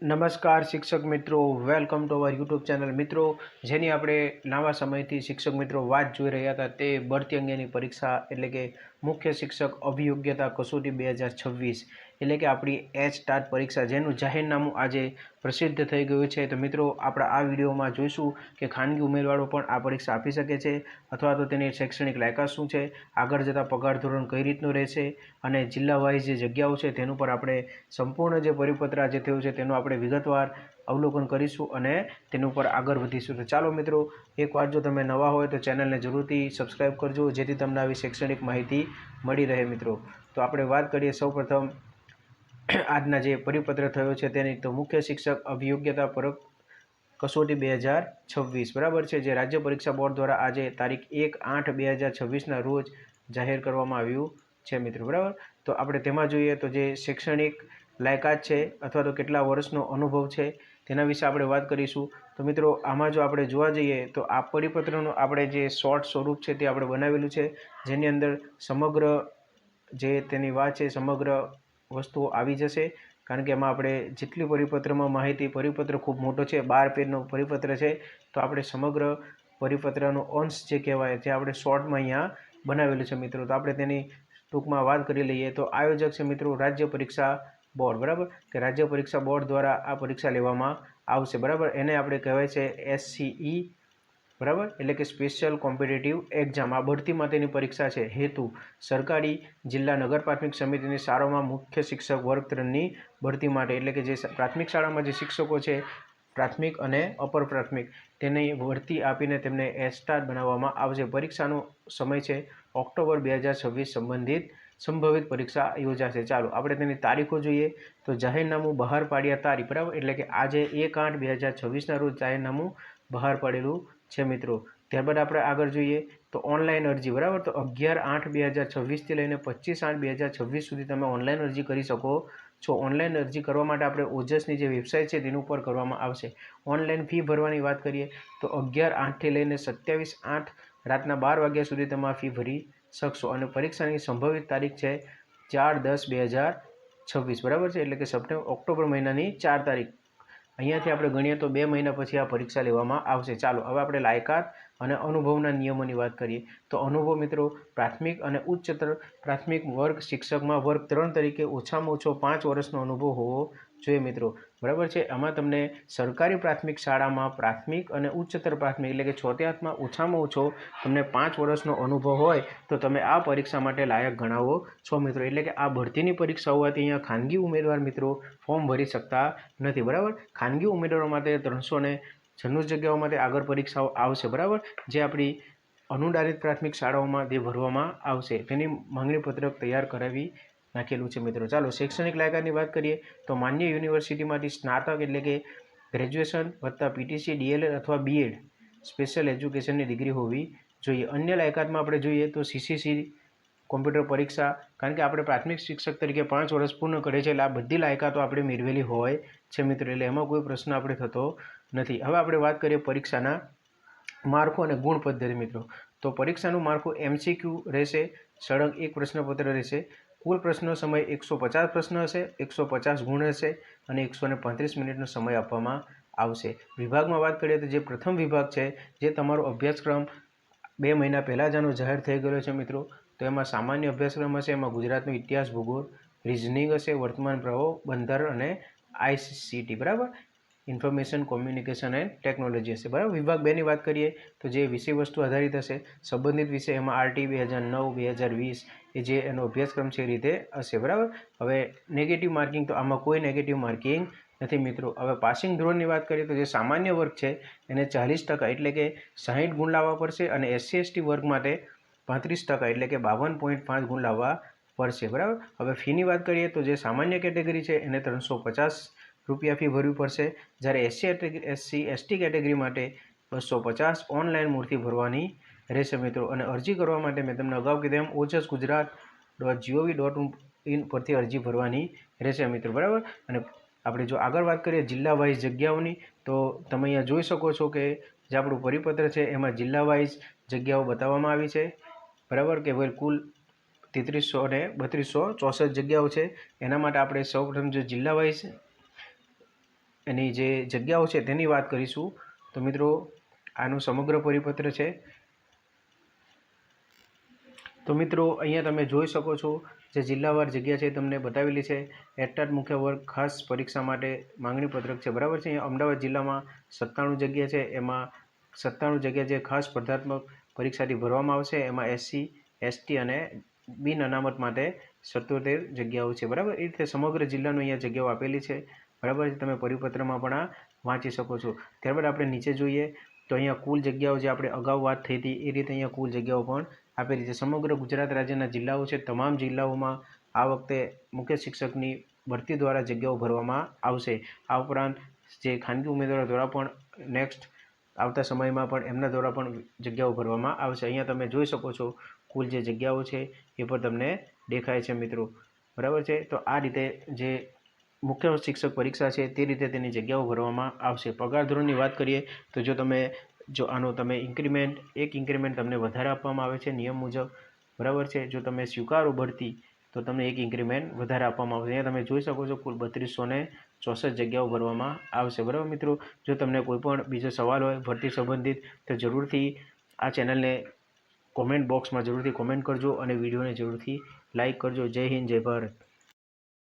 નમસ્કાર શિક્ષક મિત્રો, welcome to our YouTube channel. મિત્રો, જેની આપણે લાંબા સમયથી શિક્ષક મિત્રો વાત જોઈ રહ્યા હતા તે ભરતી અંગેની પરીક્ષા એટલે કે મુખ્ય શિક્ષક અભિયોગ્યતા કસોટી 2026 એટલે કે આપણી એચ-ટાટ પરીક્ષા, જેનું જાહેરનામું આજે પ્રસિદ્ધ થઈ ગયું છે. તો મિત્રો, આપણે આ વિડીયોમાં જોઈશું કે ખાનગી ઉમેદવારો પણ આ પરીક્ષા આપી શકે છે અથવા તો તેની શૈક્ષણિક લાયકાત શું છે, આગળ જતાં પગાર ધોરણ કઈ રીતનું રહેશે અને જિલ્લા વાઇઝ જે જગ્યાઓ છે તેનું પર આપણે સંપૂર્ણ જે પરિપત્ર આજે થયું છે તેનું આપણે વિગતવાર અવલોકન કરીશું અને તેના ઉપર આગળ વધીશું. તો ચાલો મિત્રો, એકવાર જો તમે નવા હોય તો ચેનલને જરૂરથી સબસ્ક્રાઈબ કરજો, જેથી તમને આવી શૈક્ષણિક માહિતી મળી રહે. મિત્રો, તો આપણે વાત કરીએ સૌપ્રથમ આજના જે પરિપત્ર થયો છે તેની. તો મુખ્ય શિક્ષક અભિયોગ્યતા પરક કસોટી 2026 બરાબર છે, જે રાજ્ય પરીક્ષા બોર્ડ દ્વારા આજે તારીખ 1/8/2026ના રોજ જાહેર કરવામાં આવ્યું છે મિત્રો. બરાબર, તો આપણે તેમાં જોઈએ તો જે શૈક્ષણિક લાયકાત છે અથવા તો કેટલા વર્ષનો અનુભવ છે તેના વિશે આપણે વાત કરીશું. તો મિત્રો, આમાં જો આપણે જોવા જઈએ તો આ પરિપત્રનું આપણે જે શોર્ટ સ્વરૂપ છે તે આપણે બનાવેલું છે, જેની અંદર સમગ્ર જે તેની વાત છે સમગ્ર વસ્તુઓ આવી જશે. કારણ કે એમાં આપણે જેટલી પરિપત્રમાં માહિતી, પરિપત્ર ખૂબ મોટો છે, 12 પેજનો પરિપત્ર છે, તો આપણે સમગ્ર પરિપત્રનો અંશ જે કહેવાય તે આપણે શોર્ટમાં અહીંયા બનાવેલું છે મિત્રો. તો આપણે તેની ટૂંકમાં વાત કરી લઈએ. તો આયોજક છે મિત્રો રાજ્ય પરીક્ષા બોર્ડ. બરાબર, કે રાજ્ય પરીક્ષા બોર્ડ દ્વારા આ પરીક્ષા લેવામાં આવશે. બરાબર, એને આપણે કહેવાય છે SCE. બરાબર, એટલે કે સ્પેશિયલ કોમ્પિટિટિવ એક્ઝામ. આ ભરતી માટેની પરીક્ષા છે. હેતુ: સરકારી જિલ્લા નગર પ્રાથમિક સમિતિની શાળાઓમાં મુખ્ય શિક્ષક વર્ગ 3ની ભરતી માટે, એટલે કે જે પ્રાથમિક શાળામાં જે શિક્ષકો છે, પ્રાથમિક અને અપર પ્રાથમિક, તેની ભરતી આપીને તેમને એચ-ટાટ બનાવવામાં આવશે. પરીક્ષાનો સમય છે ઓક્ટોબર 2026. સંભવિત પરીક્ષા યોજાશે. ચાલો આપણે તેની તારીખો જોઈએ. તો જાહેરનામું બહાર પાડ્યા તારીખ. બરાબર, એટલે કે આજે 1/8/2026ના રોજ જાહેરનામું બહાર પાડેલું છે મિત્રો. ત્યારબાદ આપણે આગળ જોઈએ તો ઓનલાઈન અરજી. બરાબર, તો 11/8/2026થી લઈને 25/8/2026 સુધી તમે ઓનલાઈન અરજી કરી શકો છો. ઓનલાઈન અરજી કરવા માટે આપણે ઓજસની જે વેબસાઇટ છે તેની ઉપર કરવામાં આવશે. ઓનલાઈન ફી ભરવાની વાત કરીએ તો 11/8થી લઈને 27/8 રાતના 12 વાગ્યા સુધી તમે આ ફી ભરી શકશો. અને પરીક્ષાની સંભવિત તારીખ છે 4/10/2026. બરાબર છે, એટલે કે ઓક્ટોબર મહિનાની 4 તારીખ. અહીંયાથી આપણે ગણીએ તો 2 મહિના પછી આ પરીક્ષા લેવામાં આવશે. ચાલો હવે આપણે લાયકાત અને અનુભવના નિયમોની વાત કરીએ. તો અનુભવ મિત્રો, પ્રાથમિક અને ઉચ્ચતર પ્રાથમિક વર્ગ શિક્ષકમાં વર્ગ 3 તરીકે ઓછામાં ઓછો 5 વર્ષનો અનુભવ હોવો જોઈએ મિત્રો. બરાબર છે, આમાં તમને સરકારી પ્રાથમિક શાળામાં પ્રાથમિક અને ઉચ્ચતર પ્રાથમિક એટલે કે 6થી 8માં ઓછામાં ઓછો તમને 5 વર્ષનો અનુભવ હોય તો તમે આ પરીક્ષા માટે લાયક ગણાવો છો મિત્રો. એટલે કે આ ભરતીની પરીક્ષા હોવાથી અહીંયા ખાનગી ઉમેદવાર મિત્રો ફોર્મ ભરી શકતા નથી. બરાબર, ખાનગી ઉમેદવારો માટે 396 જગ્યાઓ માટે આગળ પરીક્ષાઓ આવશે. બરાબર, જે આપણી અનુદાનિત પ્રાથમિક શાળાઓમાં જે ભરવામાં આવશે તેની માંગણી પત્રક તૈયાર કરાવી નાખેલું છે મિત્રો. ચાલો શૈક્ષણિક લાયકાતની વાત કરીએ તો માન્ય યુનિવર્સિટીમાંથી સ્નાતક એટલે કે ગ્રેજ્યુએશન વત્તા PTC, DLED અથવા BEd સ્પેશિયલ એજ્યુકેશનની ડિગ્રી હોવી જોઈએ. અન્ય લાયકાતમાં આપણે જોઈએ તો CCC કોમ્પ્યુટર પરીક્ષા, કારણ કે આપણે પ્રાથમિક શિક્ષક તરીકે 5 વર્ષ પૂર્ણ કરે છે, એટલે આ બધી લાયકાતો આપણે મેળવેલી હોય છે મિત્રો. એટલે એમાં કોઈ પ્રશ્ન આપણે થતો નથી. હવે આપણે વાત કરીએ પરીક્ષાના માળખું અને ગુણ પદ્ધતિ મિત્રો. તો પરીક્ષાનું માળખું MCQ રહેશે, સળંગ એક પ્રશ્નપત્ર રહેશે. કુલ પ્રશ્નનો સમય 150 પ્રશ્ન હશે, 150 ગુણ હશે અને 135 મિનિટનો સમય આપવામાં આવશે. વિભાગમાં વાત કરીએ તો જે પ્રથમ વિભાગ છે, જે તમારો અભ્યાસક્રમ 2 મહિના પહેલાં જ આનો જાહેર થઈ ગયેલો છે મિત્રો. તો એમાં સામાન્ય અભ્યાસક્રમ હશે, એમાં ગુજરાતનો ઇતિહાસ, ભૂગોળ, રિઝનિંગ હશે, વર્તમાન પ્રવાહો, બંધારણ અને ICT. બરાબર, ઇન્ફોર્મેશન કોમ્યુનિકેશન એન્ડ ટેકનોલોજી હશે. બરાબર, વિભાગ 2ની વાત કરીએ તો જે વિષય વસ્તુ આધારિત હશે, સંબંધિત વિષય, એમાં RT 2009-2020 એ જે એનો અભ્યાસક્રમ છે એ રીતે હશે. બરાબર, હવે નેગેટિવ માર્કિંગ, તો આમાં કોઈ નેગેટિવ માર્કિંગ નથી મિત્રો. હવે પાસિંગ ધોરણની વાત કરીએ તો જે સામાન્ય વર્ગ છે એને 40% એટલે કે 60 ગુણ લાવવા પડશે અને SC/ST વર્ગ માટે 35% એટલે કે 52.5 ગુણ લાવવા પડશે. બરાબર, હવે ફીની વાત કરીએ તો જે સામાન્ય કેટેગરી છે એને 350 રૂપિયા ફી ભરવી પડશે, જ્યારે SC/ST કેટેગરી માટે 250 ઓનલાઈન મૂળથી ભરવાની રહેશે મિત્રો. અને અરજી કરવા માટે મેં તમને અગાઉ કીધું એમ ojsgujarat.gov.in પરથી અરજી ભરવાની રહેશે મિત્રો. બરાબર, અને આપણે જો આગળ વાત કરીએ જિલ્લા વાઇઝ જગ્યાઓની, તો તમે અહીંયા જોઈ શકો છો કે જે આપણું પરિપત્ર છે એમાં જિલ્લા વાઇઝ જગ્યાઓ બતાવવામાં આવી છે. બરાબર, કે ભાઈ કુલ 3300 અને 3264 જગ્યાઓ છે. એના માટે આપણે સૌપ્રથમ જો જિલ્લા વાઇઝ એની જે જગ્યાઓ છે તેની વાત કરીશું. તો મિત્રો આનું સમગ્ર પરિપત્ર છે. તો મિત્રો અહીંયા તમે જોઈ શકો છો જે જિલ્લાવાર જગ્યા છે તમને બતાવેલી છે. એટાટ મુખ્ય વર્ગ ખાસ પરીક્ષા માટે માંગણી પત્રક છે, બરાબર છે. અહીંયા અમદાવાદ જિલ્લામાં 97 જગ્યા છે, એમાં 97 જગ્યા જે ખાસ સ્પર્ધાત્મક પરીક્ષાથી ભરવામાં આવશે. એમાં SC ST અને બિન અનામત માટે 77 જગ્યાઓ છે, બરાબર. એ રીતે સમગ્ર જિલ્લાનું અહીંયા જગ્યાઓ આપેલી છે, બરાબર છે. તમે પરિપત્રમાં પણ આ વાંચી શકો છો. ત્યારબાદ આપણે નીચે જોઈએ તો અહીંયા કુલ જગ્યાઓ જે આપણે અગાઉ વાત થઈ હતી એ રીતે અહીંયા કુલ જગ્યાઓ પણ આપેલી છે. સમગ્ર ગુજરાત રાજ્યના જિલ્લાઓ છે, તમામ જિલ્લાઓમાં આ વખતે મુખ્ય શિક્ષકની ભરતી દ્વારા જગ્યાઓ ભરવામાં આવશે. આ ઉપરાંત જે ખાનગી ઉમેદવારો દ્વારા પણ નેક્સ્ટ આવતા સમયમાં પણ એમના દ્વારા પણ જગ્યાઓ ભરવામાં આવશે. અહીંયા તમે જોઈ શકો છો કુલ જે જગ્યાઓ છે એ પણ તમને દેખાય છે મિત્રો, બરાબર છે. તો આ રીતે જે મુખ્ય શિક્ષક પરીક્ષા છે તે રીતે તેની જગ્યાઓ ભરવામાં આવશે. પગાર ધોરણની વાત કરીએ તો જો આનો તમે એક ઇન્ક્રીમેન્ટ તમને વધારે આપવામાં આવે છે નિયમ મુજબ, બરાબર છે. જો તમે સ્વીકારો ભરતી તો તમને એક ઇન્ક્રીમેન્ટ વધારે આપવામાં આવશે. અહીંયા તમે જોઈ શકો છો કુલ 3264 જગ્યાઓ ભરવામાં આવશે, બરાબર મિત્રો. જો તમને કોઈ પણ બીજો સવાલ હોય ભરતી સંબંધિત તો જરૂરથી આ ચેનલને કોમેન્ટ બોક્સમાં જરૂરથી કોમેન્ટ કરજો અને વિડીયોને જરૂરથી લાઇક કરજો. જય હિન્દ, જય ભારત.